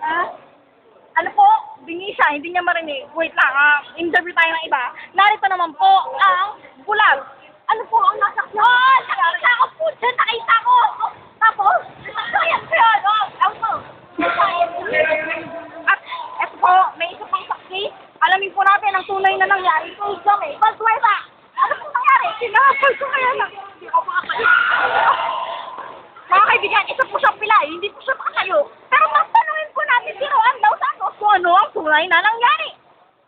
Ha? Ano po? Bingi siya, hindi niya marinig. Wait lang, interview tayo ng iba. Narito naman po ang bulag. Ano po ang nasakyan? Oh, nakita ko po dyan, nakita ko. Tapos, nasakyan ko yun. Ewan po. At eto po, may isa pang saksi. Alamin po natin ang tunay na nangyari. Ito yung kami. Pagsuweta, ano po nangyari? Sinapal ko kaya lang. Hindi ako makakaya. Mga kaibigan, isa po siyang pilay, hindi po siya makakayo. Pero magtanungin po natin si Roan daw sa ano kung ano ang tunay na nangyari.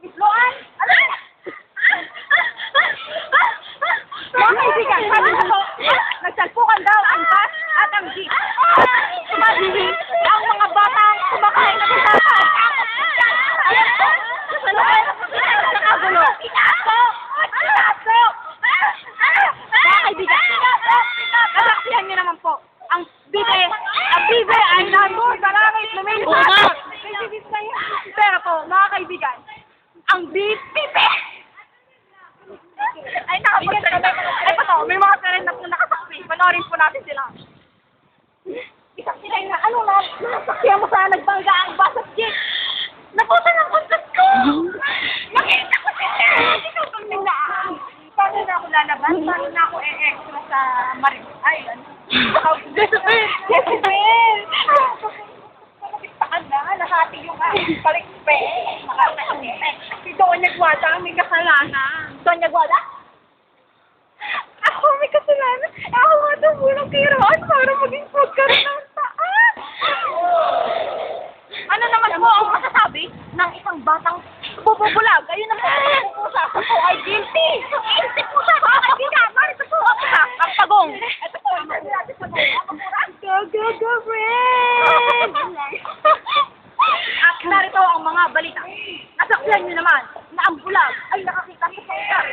Miss Roan, ano yan? Mga kaibigan, sabi ko po, nagsalpukan daw ang bus at ang jeep. Sumabihin ang mga batang sumakay na kasama. Ayan po, kasalukuyan na nakagulo. Inaso! Inaso! Mga kaibigan, nasaksihan niyo naman po. Ang bibe ay nandun sa langit lumilisap. Pero po, mga kaibigan, ang bibe ay nakapagsalita. Ay pa to, may mga parent na po nakasaksi. Panoorin po natin sila. Isang sila yung ano na, nasaksihan mo sa nagbangga ang bus at jeep. Naputan ang kontas ko! Nakita ko sila! Hindi ko pagmindaan. Paano na ako lalaban? Paano na ako extra sa Marin? Ay, ano? Jezebel! Jezebel! Pagkakitakan na, nahati yung palikpe. Makakasakit. Si Doña Guada, may kasalanan. Doña Guada? Ako may kasalanan. Ako nga tumulang kay Roan para maging food ka rin ng taas. Ano naman po ang masasabi ng isang batang bububulag? Ayun na po sa po ay guilty. Guilty po siya. Kaibigan, marito po ang pagong. Ito po, hindi natin sa go, go, go, friend! At narito ang mga balita. Nasaksihan nyo naman na ang bulag ay nakakita sa pangkar